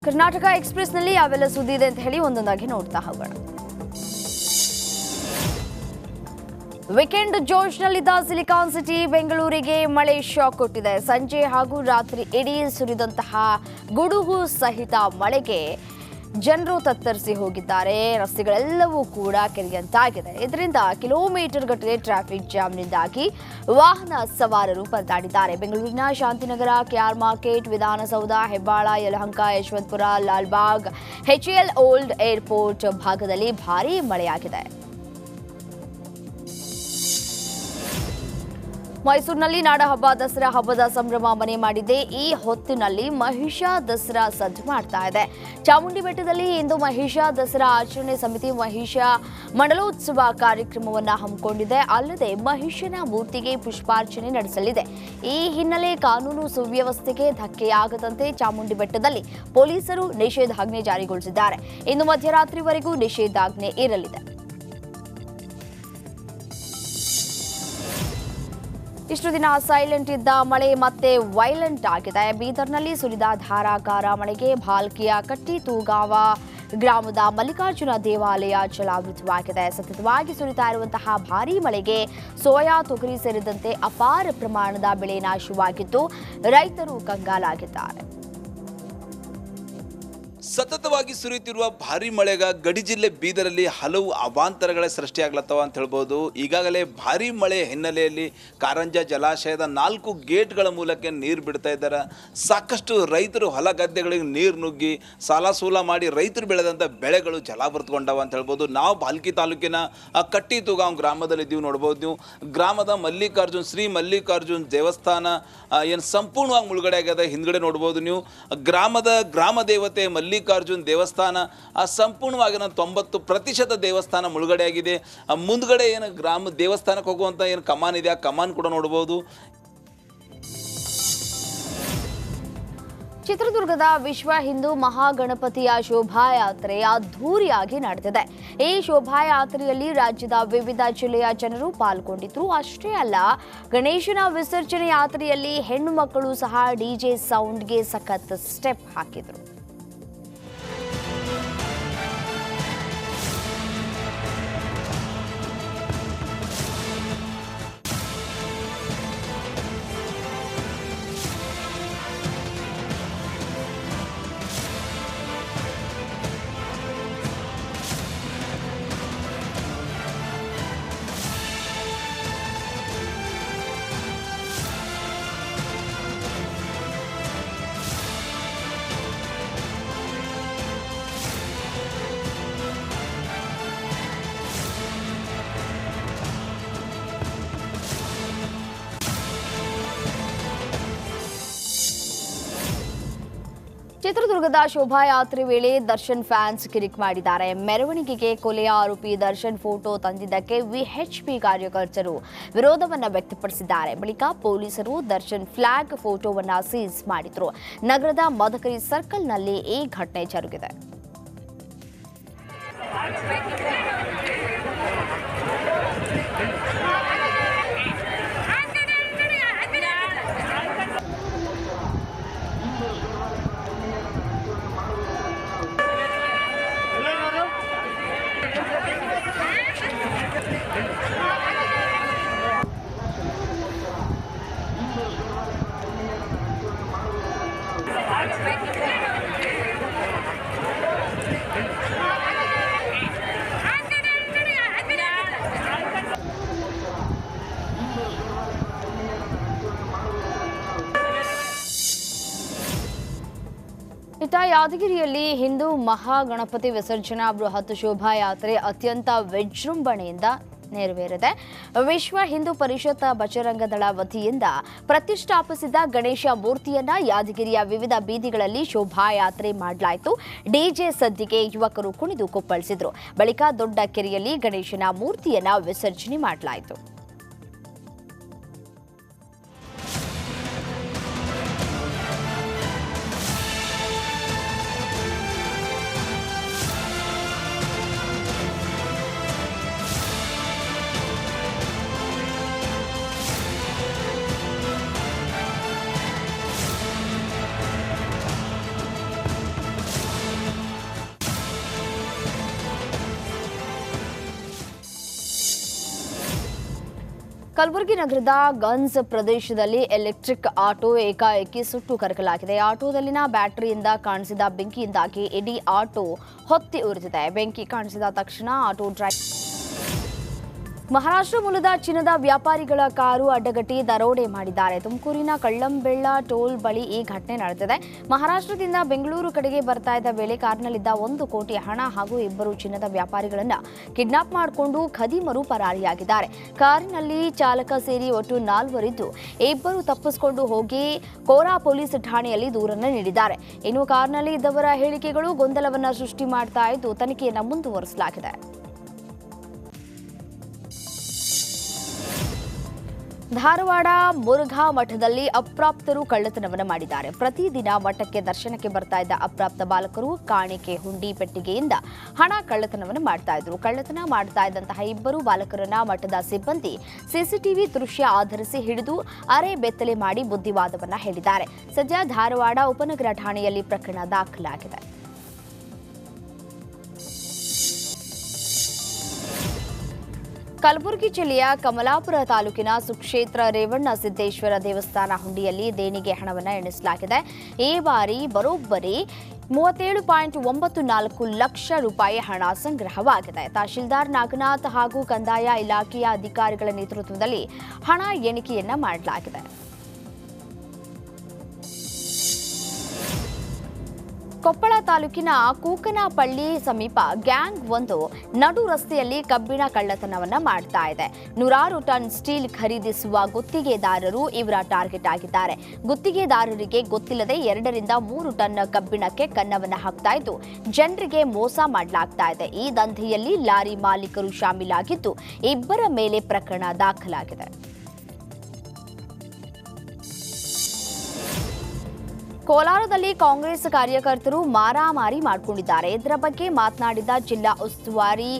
ಕರ್ನಾಟಕ ಎಕ್ಸ್‌ಪ್ರೆಸ್‌ನಲ್ಲಿ ಯಾವೆಲ್ಲ ಸುದ್ದಿ ಇದೆ ಅಂತ ಹೇಳಿ ಒಂದೊಂದಾಗಿ ನೋಡ್ತಾ ಹೋಗೋಣ. ವೀಕೆಂಡ್ ಜೋಶ್ನಲ್ಲಿದ್ದ ಸಿಲಿಕಾನ್ ಸಿಟಿ ಬೆಂಗಳೂರಿಗೆ ಮಳೆ ಶಾಕ್ ಕೊಟ್ಟಿದೆ. ಸಂಜೆ ಹಾಗೂ ರಾತ್ರಿ ಇಡೀ ಸುರಿದಂತಹ ಗುಡುಗು ಸಹಿತ ಮಳೆಗೆ ಜನರು ತತ್ತರಿಸಿ ಹೋಗಿದ್ದಾರೆ. ರಸ್ತೆಗಳೆಲ್ಲವೂ ಕೂಡ ಕೆರೆಯಂತಾಗಿದೆ. ಇದರಿಂದ ಕಿಲೋಮೀಟರ್ ಗಟ್ಟಲೆ ಟ್ರಾಫಿಕ್ ಜಾಮ್ನಿಂದಾಗಿ ವಾಹನ ಸವಾರರು ಪರದಾಡಿದ್ದಾರೆ. ಬೆಂಗಳೂರಿನ Shantinagar, KR market, Vidhana Soudha, Hebbal, Yelahanka, Yeshwanthpur, Lalbagh, HAL old airport ಭಾಗದಲ್ಲಿ ಭಾರೀ ಮಳೆಯಾಗಿದೆ. ಮೈಸೂರಿನಲ್ಲಿ ನಾಡಹಬ್ಬ ದಸರಾ ಹಬ್ಬದ ಸಂಭ್ರಮ ಮನೆ ಮಾಡಿದೆ. ಈ ಹೊತ್ತಿನಲ್ಲಿ ಮಹಿಷ ದಸರಾ ಸಜ್ಜು ಮಾಡ್ತಾ ಇದೆ. ಚಾಮುಂಡಿ ಬೆಟ್ಟದಲ್ಲಿ ಇಂದು ಮಹಿಷ ದಸರಾ ಆಚರಣೆ ಸಮಿತಿ ಮಹಿಷ ಮಂಡಲೋತ್ಸವ ಕಾರ್ಯಕ್ರಮವನ್ನು ಹಮ್ಮಿಕೊಂಡಿದೆ. ಅಲ್ಲದೆ ಮಹಿಷನ ಮೂರ್ತಿಗೆ ಪುಷ್ಪಾರ್ಚನೆ ನಡೆಸಲಿದೆ. ಈ ಹಿನ್ನೆಲೆ ಕಾನೂನು ಸುವ್ಯವಸ್ಥೆಗೆ ಧಕ್ಕೆಯಾಗದಂತೆ ಚಾಮುಂಡಿ ಬೆಟ್ಟದಲ್ಲಿ ಪೊಲೀಸರು ನಿಷೇಧಾಜ್ಞೆ ಜಾರಿಗೊಳಿಸಿದ್ದಾರೆ. ಇನ್ನು ಮಧ್ಯರಾತ್ರಿವರೆಗೂ ನಿಷೇಧಾಜ್ಞೆ ಇರಲಿದೆ. ಇಷ್ಟು ದಿನ ಸೈಲೆಂಟ್ ಇದ್ದ ಮಳೆ ಮತ್ತೆ ವೈಲೆಂಟ್ ಆಗಿದೆ. ಬೀದರ್ನಲ್ಲಿ ಸುರಿದ ಧಾರಾಕಾರ ಮಳೆಗೆ ಭಾಲ್ಕಿಯ ಕಟ್ಟಿ ತೂಗಾವ ಗ್ರಾಮದ ಮಲ್ಲಿಕಾರ್ಜುನ ದೇವಾಲಯ ಜಲಾವೃತವಾಗಿದೆ. ಸತತವಾಗಿ ಸುರಿತಾ ಇರುವಂತಹ ಭಾರೀ ಮಳೆಗೆ ಸೋಯಾ, ತೊಗರಿ ಸೇರಿದಂತೆ ಅಪಾರ ಪ್ರಮಾಣದ ಬೆಳೆ ನಾಶವಾಗಿದ್ದು ರೈತರು ಕಂಗಾಲಾಗಿದ್ದಾರೆ. ಸತತವಾಗಿ ಸುರಿಯುತ್ತಿರುವ ಭಾರಿ ಮಳೆಗ ಗಡಿ ಜಿಲ್ಲೆ ಬೀದರಲ್ಲಿ ಹಲವು ಅವಾಂತರಗಳೇ ಸೃಷ್ಟಿಯಾಗ್ಲತ್ತವ ಅಂತ ಹೇಳ್ಬೋದು. ಈಗಾಗಲೇ ಭಾರಿ ಮಳೆ ಹಿನ್ನೆಲೆಯಲ್ಲಿ ಕಾರಂಜ ಜಲಾಶಯದ 4 ಗೇಟ್ಗಳ ಮೂಲಕ ನೀರು ಬಿಡ್ತಾ ಇದ್ದಾರೆ. ಸಾಕಷ್ಟು ರೈತರು ಹೊಲ ಗದ್ದೆಗಳಿಗೆ ನೀರು ನುಗ್ಗಿ ಸಾಲ ಸೂಲ ಮಾಡಿ ರೈತರು ಬೆಳೆದಂಥ ಬೆಳೆಗಳು ಜಲಾವೃತಗೊಂಡವ ಅಂತ ಹೇಳ್ಬೋದು. ನಾವು ಭಾಲ್ಕಿ ತಾಲೂಕಿನ ಕಟ್ಟಿ ತೂಗಾಂವ್ ಗ್ರಾಮದಲ್ಲಿ ಇದ್ದೀವಿ. ನೋಡ್ಬೋದು ನೀವು ಗ್ರಾಮದ ಶ್ರೀ ಮಲ್ಲಿಕಾರ್ಜುನ್ ದೇವಸ್ಥಾನ ಏನು ಸಂಪೂರ್ಣವಾಗಿ ಮುಳುಗಡೆ ಆಗ್ಯದ. ಹಿಂದ್ಗಡೆ ನೋಡ್ಬೋದು ನೀವು ಗ್ರಾಮ ದೇವತೆ ಮಲ್ಲಿಕಾರ್ಜುನ್ ದೇವಸ್ಥಾನ ಸಂಪೂರ್ಣವಾಗಿ 90% ದೇವಸ್ಥಾನ ಮುಳುಗಡೆಯಾಗಿದೆ. ಮುಂದ್ಗಡೆ ಏನು ಗ್ರಾಮ ದೇವಸ್ಥಾನಕ್ಕೆ ಹೋಗುವಂಥ ಏನು ಕಮಾನ್ ಇದೆ, ಆ ಕಮಾನ್ ಕೂಡ ನೋಡ್ಬೋದು. ಚಿತ್ರದುರ್ಗದ ವಿಶ್ವ ಹಿಂದೂ ಮಹಾಗಣಪತಿಯ ಶೋಭಾಯಾತ್ರೆ ಅದ್ಧೂರಿಯಾಗಿ ನಡೆದಿದೆ. ಈ ಶೋಭಾಯಾತ್ರೆಯಲ್ಲಿ ರಾಜ್ಯದ ವಿವಿಧ ಜಿಲ್ಲೆಯ ಜನರು ಪಾಲ್ಗೊಂಡಿದ್ರು. ಅಷ್ಟೇ ಅಲ್ಲ, ಗಣೇಶನ ವಿಸರ್ಜನೆ ಯಾತ್ರೆಯಲ್ಲಿ ಹೆಣ್ಣು ಮಕ್ಕಳು ಸಹ DJ ಸೌಂಡ್ಗೆ ಸಖತ್ ಸ್ಟೆಪ್ ಹಾಕಿದ್ರು. ಚಿತ್ರದುರ್ಗದ ಶೋಭಾಯಾತ್ರೆ ವೇಳೆ ದರ್ಶನ್ ಫ್ಯಾನ್ಸ್ ಕಿರಿಕ್ ಮಾಡಿದ್ದಾರೆ. ಮೆರವಣಿಗೆಗೆ ಕೊಲೆಯ ಆರೋಪಿ ದರ್ಶನ್ ಫೋಟೋ ತಂದಿದ್ದಕ್ಕೆ VHP ಕಾರ್ಯಕರ್ತರು ವಿರೋಧವನ್ನ ವ್ಯಕ್ತಪಡಿಸಿದ್ದಾರೆ. ಬಳಿಕ ಪೊಲೀಸರು ದರ್ಶನ್ ಫ್ಲಾಗ್ ಫೋಟೋವನ್ನ ಸೀಸ್ ಮಾಡಿದ್ರು. ನಗರದ ಮದಕರಿ ಸರ್ಕಲ್ನಲ್ಲಿ ಈ ಘಟನೆ ಜರುಗಿದೆ. ಇತ್ತ ಯಾದಗಿರಿಯಲ್ಲಿ ಹಿಂದೂ ಮಹಾಗಣಪತಿ ವಿಸರ್ಜನಾ ಬೃಹತ್ ಶೋಭಾಯಾತ್ರೆ ಅತ್ಯಂತ ವಿಜೃಂಭಣೆಯಿಂದ ನೆರವೇರಿದೆ. ವಿಶ್ವ ಹಿಂದೂ ಪರಿಷತ್ ಬಜರಂಗದಳ ವತಿಯಿಂದ ಪ್ರತಿಷ್ಠಾಪಿಸಿದ ಗಣೇಶ ಮೂರ್ತಿಯನ್ನ ಯಾದಗಿರಿಯ ವಿವಿಧ ಬೀದಿಗಳಲ್ಲಿ ಶೋಭಾಯಾತ್ರೆ ಮಾಡಲಾಯಿತು. DJ ಸದ್ದಿಗೆ ಯುವಕರು ಕುಣಿದು ಕುಪ್ಪಳಿಸಿದ್ರು. ಬಳಿಕ ದೊಡ್ಡ ಕೆರೆಯಲ್ಲಿ ಗಣೇಶನ ಮೂರ್ತಿಯನ್ನ ವಿಸರ್ಜನೆ ಮಾಡಲಾಯಿತು. ಕಲಬುರಗಿ ನಗರದ ಗಂಜ್ ಪ್ರದೇಶದಲ್ಲಿ ಎಲೆಕ್ಟ್ರಿಕ್ ಆಟೋ ಏಕಾಏಕಿ ಸುಟ್ಟು ಕರಕಲಾಗಿದೆ. ಆಟೋದಲ್ಲಿನ ಬ್ಯಾಟರಿಯಿಂದ ಕಾಣಿಸಿದ ಬೆಂಕಿಯಿಂದಾಗಿ ಇಡೀ ಆಟೋ ಹೊತ್ತಿ ಉರಿದಿದೆ. ಬೆಂಕಿ ಕಾಣಿಸಿದ ತಕ್ಷಣ ಆಟೋ ಡ್ರೈವರ್ ಮಹಾರಾಷ್ಟ್ರ ಮೂಲದ ಚಿನ್ನದ ವ್ಯಾಪಾರಿಗಳ ಕಾರು ಅಡ್ಡಗಟ್ಟಿ ದರೋಡೆ ಮಾಡಿದ್ದಾರೆ. ತುಮಕೂರಿನ ಕಳ್ಳಂಬೆಳ್ಳ ಟೋಲ್ ಬಳಿ ಈ ಘಟನೆ ನಡೆದಿದೆ. ಮಹಾರಾಷ್ಟ್ರದಿಂದ ಬೆಂಗಳೂರು ಕಡೆಗೆ ಬರ್ತಾ ಇದ್ದ ವೇಳೆ ಕಾರ್ನಲ್ಲಿದ್ದ 1 ಕೋಟಿ ಹಣ ಹಾಗೂ 2 ಚಿನ್ನದ ವ್ಯಾಪಾರಿಗಳನ್ನು ಕಿಡ್ನಾಪ್ ಮಾಡಿಕೊಂಡು ಖದೀಮರು ಪರಾರಿಯಾಗಿದ್ದಾರೆ. ಕಾರಿನಲ್ಲಿ ಚಾಲಕ ಸೇರಿ ಒಟ್ಟು 4 ಇದ್ದು 2 ತಪ್ಪಿಸಿಕೊಂಡು ಹೋಗಿ ಕೋರಾ ಪೊಲೀಸ್ ಠಾಣೆಯಲ್ಲಿ ದೂರನ್ನು ನೀಡಿದ್ದಾರೆ. ಇನ್ನು ಕಾರ್ನಲ್ಲಿ ಇದ್ದವರ ಹೇಳಿಕೆಗಳು ಗೊಂದಲವನ್ನು ಸೃಷ್ಟಿ ಮಾಡ್ತಾ ಇದ್ದು ತನಿಖೆಯನ್ನು ಮುಂದುವರಿಸಲಾಗಿದೆ. ಧಾರವಾಡ ಮುರುಘಾ ಮಠದಲ್ಲಿ ಅಪ್ರಾಪ್ತರು ಕಳ್ಳತನವನ್ನು ಮಾಡಿದ್ದಾರೆ. ಪ್ರತಿದಿನ ಮಠಕ್ಕೆ ದರ್ಶನಕ್ಕೆ ಬರ್ತಾ ಇದ್ದ ಅಪ್ರಾಪ್ತ ಬಾಲಕರು ಕಾಣಿಕೆ ಹುಂಡಿ ಪೆಟ್ಟಿಗೆಯಿಂದ ಹಣ ಕಳ್ಳತನವನ್ನು ಮಾಡ್ತಾ ಇದ್ರು. ಕಳ್ಳತನ ಮಾಡ್ತಾ ಇದ್ದಂತಹ 2 ಬಾಲಕರನ್ನ ಮಠದ ಸಿಬ್ಬಂದಿ ಸಿಸಿಟಿವಿ ದೃಶ್ಯ ಆಧರಿಸಿ ಹಿಡಿದು ಅರೆ ಬೆತ್ತಲೆ ಮಾಡಿ ಬುದ್ಧಿವಾದವನ್ನ ಹೇಳಿದ್ದಾರೆ. ಸದ್ಯ ಧಾರವಾಡ ಉಪನಗರ ಠಾಣೆಯಲ್ಲಿ ಪ್ರಕರಣ ದಾಖಲಾಗಿದೆ. ಕಲಬುರಗಿ ಜಿಲ್ಲೆಯ ಕಮಲಾಪುರ ತಾಲೂಕಿನ ಸುಕ್ಷೇತ್ರ ರೇವಣ್ಣ ಸಿದ್ದೇಶ್ವರ ದೇವಸ್ಥಾನ ಹುಂಡಿಯಲ್ಲಿ ದೇಣಿಗೆ ಹಣವನ್ನು ಎಣಿಸಲಾಗಿದೆ. ಈ ಬಾರಿ ಬರೋಬ್ಬರಿ 37.94 ಲಕ್ಷ ರೂಪಾಯಿ ಹಣ ಸಂಗ್ರಹವಾಗಿದೆ. ತಹಶೀಲ್ದಾರ್ ನಾಗನಾಥ್ ಹಾಗೂ ಕಂದಾಯ ಇಲಾಖೆಯ ಅಧಿಕಾರಿಗಳ ನೇತೃತ್ವದಲ್ಲಿ ಹಣ ಎಣಿಕೆಯನ್ನ ಮಾಡಲಾಗಿದೆ. ಕೊಪ್ಪಳ ತಾಲೂಕಿನ ಕೂಕನಪಳ್ಳಿ ಸಮೀಪ ಗ್ಯಾಂಗ್ ಒಂದು ನಡು ರಸ್ತೆಯಲ್ಲಿ ಕಬ್ಬಿಣ ಕಳ್ಳತನವನ್ನ ಮಾಡ್ತಾ ಇದೆ. 100 ಟನ್ ಸ್ಟೀಲ್ ಖರೀದಿಸುವ ಗುತ್ತಿಗೆದಾರರು ಇವರ ಟಾರ್ಗೆಟ್ ಆಗಿದ್ದಾರೆ. ಗುತ್ತಿಗೆದಾರರಿಗೆ ಗೊತ್ತಿಲ್ಲದೆ 2 ರಿಂದ 3 ಟನ್ ಕಬ್ಬಿಣಕ್ಕೆ ಕನ್ನವನ್ನ ಹಾಕ್ತಾ ಇದ್ದು ಜನರಿಗೆ ಮೋಸ ಮಾಡಲಾಗ್ತಾ ಇದೆ. ಈ ದಂಧೆಯಲ್ಲಿ ಲಾರಿ ಮಾಲೀಕರು ಶಾಮೀಲಾಗಿದ್ದು 2 ಮೇಲೆ ಪ್ರಕರಣ ದಾಖಲಾಗಿದೆ. ಕೋಲಾರದಲ್ಲಿ ಕಾಂಗ್ರೆಸ್ ಕಾರ್ಯಕರ್ತರು ಮಾರಾಮಾರಿ ಮಾಡಿಕೊಂಡಿದ್ದಾರೆ. ಇದರ ಬಗ್ಗೆ ಮಾತನಾಡಿದ ಜಿಲ್ಲಾ ಉಸ್ತುವಾರಿ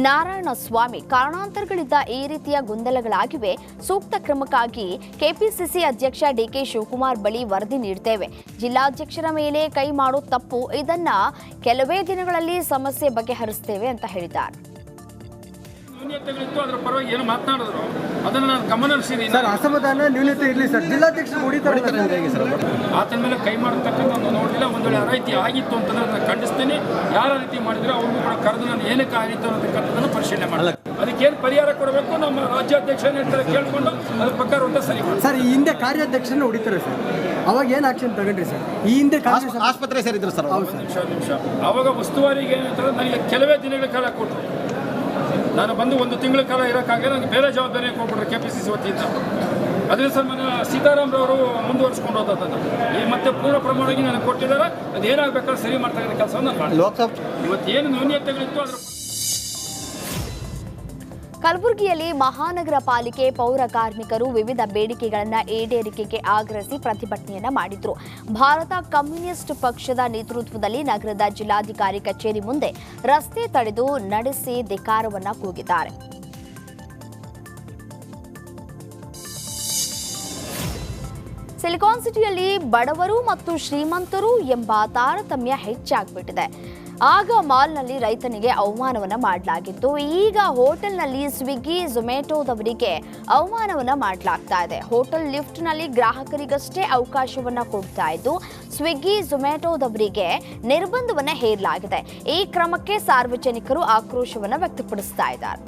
ನಾರಾಯಣಸ್ವಾಮಿ, ಕಾರಣಾಂತರಗಳಿಂದ ಈ ರೀತಿಯ ಗೊಂದಲಗಳಾಗಿವೆ. ಸೂಕ್ತ ಕ್ರಮಕ್ಕಾಗಿ ಕೆಪಿಸಿಸಿ ಅಧ್ಯಕ್ಷ ಡಿಕೆ ಶಿವಕುಮಾರ್ ಬಳಿ ವರದಿ ನೀಡುತ್ತೇವೆ. ಜಿಲ್ಲಾಧ್ಯಕ್ಷರ ಮೇಲೆ ಕೈ ಮಾಡೋ ತಪ್ಪು. ಇದನ್ನ ಕೆಲವೇ ದಿನಗಳಲ್ಲಿ ಸಮಸ್ಯೆ ಬಗೆಹರಿಸುತ್ತೇವೆ ಅಂತ ಹೇಳಿದ್ದಾರೆ. ನ್ಯೂನತೆಗಳಿತ್ತು, ಅದರ ಪರವಾಗಿ ಏನು ಮಾತನಾಡಿದ್ರು ಅದನ್ನು ನಾನು ಗಮನ ಹರಿಸಿದ್ದೀನಿ. ಸರ್, ಅಸಮಾಧಾನ ನ್ಯೂನತೆ ಇರಲಿ ಸರ್, ಜಿಲ್ಲಾಧ್ಯಕ್ಷರು ಹೊಡಿತಾರೆ ಆತನ ಮೇಲೆ ಕೈ ಮಾಡತಕ್ಕಂಥ ನಾನು ನೋಡಿಲ್ಲ. ಒಂದು ವೇಳೆ ಆ ರೀತಿ ಆಗಿತ್ತು ಅಂತಂದ್ರೆ ನಾನು ಖಂಡಿಸ್ತೀನಿ. ಯಾರ ರೀತಿ ಮಾಡಿದ್ರೆ ಅವ್ರಿಗೂ ಕೂಡ ಕರೆದು ನಾನು ಏನಕ್ಕೆ ಆಗಿತ್ತು ಅನ್ನತಕ್ಕಂಥದ್ದನ್ನು ಪರಿಶೀಲನೆ ಮಾಡಲ್ಲ. ಅದಕ್ಕೇನು ಪರಿಹಾರ ಕೊಡಬೇಕು ನಮ್ಮ ರಾಜ್ಯಾಧ್ಯಕ್ಷ ಹೇಳ್ತಾರೆ ಕೇಳಿಕೊಂಡು ಅದ್ರ ಪ್ರಕಾರ ಅಂತ ಸರಿ ಸರ್. ಈ ಹಿಂದೆ ಕಾರ್ಯಾಧ್ಯಕ್ಷರನ್ನ ಹೊಡಿತಾರೆ ಸರ್, ಅವಾಗ ಏನು ಆಕ್ಷನ್ ತಗೊಂಡ್ರಿ ಸರ್? ಈ ಹಿಂದೆ ಆಸ್ಪತ್ರೆ ಸೇರಿದ್ರು ಸರ್. ನಿಮಿಷ ಅವಾಗ ಉಸ್ತುವಾರಿಗೆ ಏನಂತಾರೆ, ನನಗೆ ಕೆಲವೇ ದಿನಗಳ ಕಾಲ ಕೊಟ್ಟರು. ನಾನು ಬಂದು 1 ತಿಂಗಳ ಕಾಲ ಇರೋಕ್ಕಾಗಲ್ಲ, ನನಗೆ ಬೇರೆ ಜವಾಬ್ದಾರಿ ಕೊಟ್ಬಿಟ್ರೆ ಕೆಪಿಸಿಸಿ ವತಿಯಿಂದ. ಅದರಿಂದ ಸರ್ ಮನೆ ಸೀತಾರಾಮ್ರವರು ಮುಂದುವರಿಸ್ಕೊಂಡು ಹೋದದನ್ನು ಈ ಮತ್ತೆ ಪೂರ್ಣ ಪ್ರಮಾಣವಾಗಿ ನನಗೆ ಕೊಟ್ಟಿದ್ದಾರೆ. ಅದೇನಾಗಬೇಕಾದ್ರೆ ಸರಿ ಮಾಡ್ತಕ್ಕಂಥ ಕೆಲಸವನ್ನು ನಾನು ಮಾಡಿ ಇವತ್ತೇನು ನ್ಯೂನತೆಗಳಿತ್ತು ಅದರ ಕಲಬುರಗಿಯಲ್ಲಿ ಮಹಾನಗರ ಪಾಲಿಕೆ ಪೌರ ಕಾರ್ಮಿಕರು ವಿವಿಧ ಬೇಡಿಕೆಗಳನ್ನು ಈಡೇರಿಕೆಗೆ ಆಗ್ರಹಿಸಿ ಪ್ರತಿಭಟನೆಯನ್ನ ಮಾಡಿದ್ರು. ಭಾರತ ಕಮ್ಯುನಿಸ್ಟ್ ಪಕ್ಷದ ನೇತೃತ್ವದಲ್ಲಿ ನಗರದ ಜಿಲ್ಲಾಧಿಕಾರಿ ಕಚೇರಿ ಮುಂದೆ ರಸ್ತೆ ತಡೆದು ನಡೆಸಿ ಧಿಕ್ಕಾರವನ್ನ ಕೂಗಿದ್ದಾರೆ. ಸಿಲಿಕಾನ್ ಸಿಟಿಯಲ್ಲಿ ಬಡವರು ಮತ್ತು ಶ್ರೀಮಂತರು ಎಂಬ ತಾರತಮ್ಯ ಹೆಚ್ಚಾಗ್ಬಿಟ್ಟಿದೆ. ಆಗ ಮಾಲ್ನಲ್ಲಿ ರೈತನಿಗೆ ಅವಮಾನವನ್ನ ಮಾಡಲಾಗಿತ್ತು. ಈಗ ಹೋಟೆಲ್ನಲ್ಲಿ ಸ್ವಿಗ್ಗಿ ಝೊಮ್ಯಾಟೋದವರಿಗೆ ಅವಮಾನವನ್ನ ಮಾಡಲಾಗ್ತಾ ಇದೆ. ಹೋಟೆಲ್ ಲಿಫ್ಟ್ನಲ್ಲಿ ಗ್ರಾಹಕರಿಗಷ್ಟೇ ಅವಕಾಶವನ್ನ ಕೊಡ್ತಾ ಇದ್ದು ಸ್ವಿಗ್ಗಿ ಝೊಮ್ಯಾಟೋದವರಿಗೆ ನಿರ್ಬಂಧವನ್ನ ಹೇರಲಾಗಿದೆ. ಈ ಕ್ರಮಕ್ಕೆ ಸಾರ್ವಜನಿಕರು ಆಕ್ರೋಶವನ್ನ ವ್ಯಕ್ತಪಡಿಸ್ತಾ ಇದ್ದಾರೆ.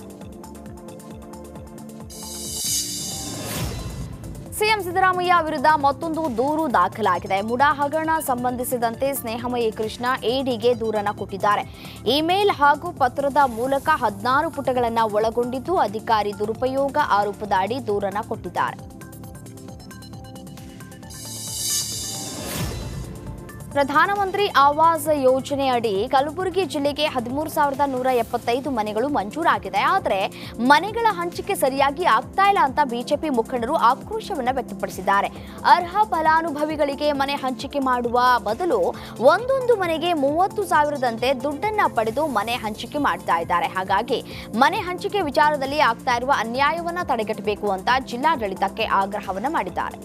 ಸಿಎಂ ಸಿದ್ದರಾಮಯ್ಯ ವಿರುದ್ಧ ಮತ್ತೊಂದು ದೂರು ದಾಖಲಾಗಿದೆ. ಮುಡಾ ಹಗರಣ ಸಂಬಂಧಿಸಿದಂತೆ ಸ್ನೇಹಮಯಿ ಕೃಷ್ಣ ಇಡಿಗೆ ದೂರನ್ನು ಕೊಟ್ಟಿದ್ದಾರೆ. ಇಮೇಲ್ ಹಾಗೂ ಪತ್ರದ ಮೂಲಕ 16 ಪುಟಗಳನ್ನು ಒಳಗೊಂಡಿದ್ದು ಅಧಿಕಾರಿ ದುರುಪಯೋಗ ಆರೋಪದ ಅಡಿ ದೂರನ್ನು ಕೊಟ್ಟಿದ್ದಾರೆ. ಪ್ರಧಾನಮಂತ್ರಿ ಆವಾಸ್ ಯೋಜನೆ ಅಡಿ ಕಲಬುರಗಿ ಜಿಲ್ಲೆಗೆ 13,175 ಮನೆಗಳು ಮಂಜೂರಾಗಿದೆ. ಆದರೆ ಮನೆಗಳ ಹಂಚಿಕೆ ಸರಿಯಾಗಿ ಆಗ್ತಾ ಇಲ್ಲ ಅಂತ ಬಿಜೆಪಿ ಮುಖಂಡರು ಆಕ್ರೋಶವನ್ನು ವ್ಯಕ್ತಪಡಿಸಿದ್ದಾರೆ. ಅರ್ಹ ಫಲಾನುಭವಿಗಳಿಗೆ ಮನೆ ಹಂಚಿಕೆ ಮಾಡುವ ಬದಲು ಒಂದೊಂದು ಮನೆಗೆ 30,000ದಂತೆ ದುಡ್ಡನ್ನ ಪಡೆದು ಮನೆ ಹಂಚಿಕೆ ಮಾಡ್ತಾ ಇದ್ದಾರೆ. ಹಾಗಾಗಿ ಮನೆ ಹಂಚಿಕೆ ವಿಚಾರದಲ್ಲಿ ಆಗ್ತಾ ಇರುವ ಅನ್ಯಾಯವನ್ನ ತಡೆಗಟ್ಟಬೇಕು ಅಂತ ಜಿಲ್ಲಾಡಳಿತಕ್ಕೆ ಆಗ್ರಹವನ್ನ ಮಾಡಿದ್ದಾರೆ.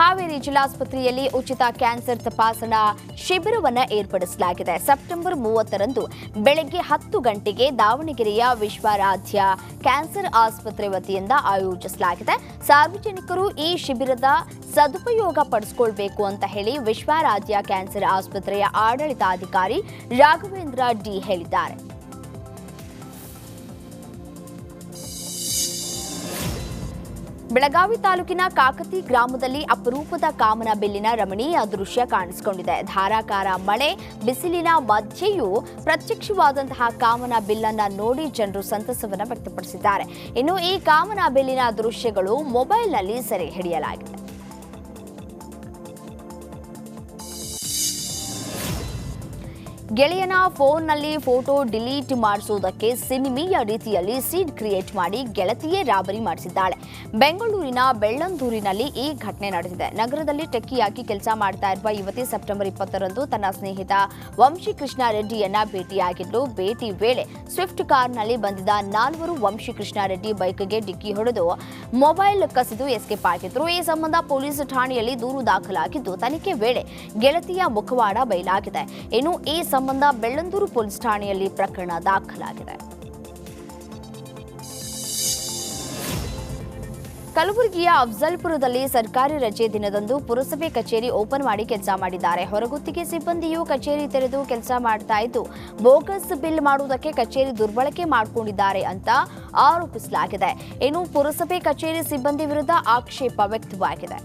ಹಾವೇರಿ ಜಿಲ್ಲಾಸ್ಪತ್ರೆಯಲ್ಲಿ ಉಚಿತ ಕ್ಯಾನ್ಸರ್ ತಪಾಸಣಾ ಶಿಬಿರವನ್ನು ಏರ್ಪಡಿಸಲಾಗಿದೆ. ಸೆಪ್ಟೆಂಬರ್ 30ರಂದು ಬೆಳಗ್ಗೆ 10 ಗಂಟೆಗೆ ದಾವಣಗೆರೆಯ ವಿಶ್ವಾರಾಧ್ಯ ಕ್ಯಾನ್ಸರ್ ಆಸ್ಪತ್ರೆ ವತಿಯಿಂದ ಆಯೋಜಿಸಲಾಗಿದೆ. ಸಾರ್ವಜನಿಕರು ಈ ಶಿಬಿರದ ಸದುಪಯೋಗ ಪಡಿಸಿಕೊಳ್ಳಬೇಕು ಅಂತ ಹೇಳಿ ವಿಶ್ವಾರಾಧ್ಯ ಕ್ಯಾನ್ಸರ್ ಆಸ್ಪತ್ರೆಯ ಆಡಳಿತಾಧಿಕಾರಿ ರಾಘವೇಂದ್ರ ಡಿ ಹೇಳಿದ್ದಾರೆ. ಬೆಳಗಾವಿ ತಾಲೂಕಿನ ಕಾಕತಿ ಗ್ರಾಮದಲ್ಲಿ ಅಪರೂಪದ ಕಾಮನ ಬಿಲ್ಲಿನ ರಮಣೀಯ ದೃಶ್ಯ ಕಾಣಿಸಿಕೊಂಡಿದೆ. ಧಾರಾಕಾರ ಮಳೆ ಬಿಸಿಲಿನ ಮಧ್ಯೆಯೂ ಪ್ರತ್ಯಕ್ಷವಾದಂತಹ ಕಾಮನ ಬಿಲ್ಲನ್ನ ನೋಡಿ ಜನರು ಸಂತಸವನ್ನು ವ್ಯಕ್ತಪಡಿಸಿದ್ದಾರೆ. ಇನ್ನು ಈ ಕಾಮನ ಬಿಲ್ಲಿನ ದೃಶ್ಯಗಳು ಮೊಬೈಲ್ನಲ್ಲಿ ಸೆರೆ ಹಿಡಿಯಲಾಗಿದೆ. ಗೆಳೆಯನ ಫೋನ್ನಲ್ಲಿ ಫೋಟೋ ಡಿಲೀಟ್ ಮಾಡಿಸುವುದಕ್ಕೆ ಸಿನಿಮೀಯ ರೀತಿಯಲ್ಲಿ ಸೀಡ್ ಕ್ರಿಯೇಟ್ ಮಾಡಿ ಗೆಳತಿಯೇ ರಾಬರಿ ಮಾಡಿಸಿದ್ದಾಳೆ. ಬೆಂಗಳೂರಿನ ಬೆಳ್ಳಂದೂರಿನಲ್ಲಿ ಈ ಘಟನೆ ನಡೆದಿದೆ. ನಗರದಲ್ಲಿ ಟೆಕ್ಕಿಯಾಗಿ ಕೆಲಸ ಮಾಡ್ತಾ ಇರುವ ಯುವತಿ ಸೆಪ್ಟೆಂಬರ್ 20ರಂದು ತನ್ನ ಸ್ನೇಹಿತ ವಂಶಿಕೃಷ್ಣ ರೆಡ್ಡಿಯನ್ನ ಭೇಟಿಯಾಗಿದ್ದು, ಭೇಟಿ ವೇಳೆ ಸ್ವಿಫ್ಟ್ ಕಾರ್ನಲ್ಲಿ ಬಂದಿದ್ದ 4 ವಂಶಿಕೃಷ್ಣ ರೆಡ್ಡಿ ಬೈಕ್ಗೆ ಡಿಕ್ಕಿ ಹೊಡೆದು ಮೊಬೈಲ್ ಕಸಿದು ಎಸ್ಕೇಪ್ ಆಗಿದ್ರು. ಈ ಸಂಬಂಧ ಪೊಲೀಸ್ ಠಾಣೆಯಲ್ಲಿ ದೂರು ದಾಖಲಾಗಿದ್ದು, ತನಿಖೆ ವೇಳೆ ಗೆಳತಿಯ ಮುಖವಾಡ ಬಯಲಾಗಿದೆ. ಇನ್ನು ಈ ಸಂಬಂಧ ಬೆಳ್ಳಂದೂರು ಪೊಲೀಸ್ ಠಾಣೆಯಲ್ಲಿ ಪ್ರಕರಣ ದಾಖಲಾಗಿದೆ. ಕಲಬುರಗಿಯ ಅಫ್ಜಲ್ಪುರದಲ್ಲಿ ಸರ್ಕಾರಿ ರಜೆ ದಿನದಂದು ಪುರಸಭೆ ಕಚೇರಿ ಓಪನ್ ಮಾಡಿ ಕೆಲಸ ಮಾಡಿದ್ದಾರೆ. ಹೊರಗುತ್ತಿಗೆ ಸಿಬ್ಬಂದಿಯು ಕಚೇರಿ ತೆರೆದು ಕೆಲಸ ಮಾಡ್ತಾ ಇದ್ದು, ಬೋಗಸ್ ಬಿಲ್ ಮಾಡುವುದಕ್ಕೆ ಕಚೇರಿ ದುರ್ಬಳಕೆ ಮಾಡಿಕೊಂಡಿದ್ದಾರೆ ಅಂತ ಆರೋಪಿಸಲಾಗಿದೆ. ಇನ್ನು ಪುರಸಭೆ ಕಚೇರಿ ಸಿಬ್ಬಂದಿ ವಿರುದ್ಧ ಆಕ್ಷೇಪ ವ್ಯಕ್ತವಾಗಿದೆ.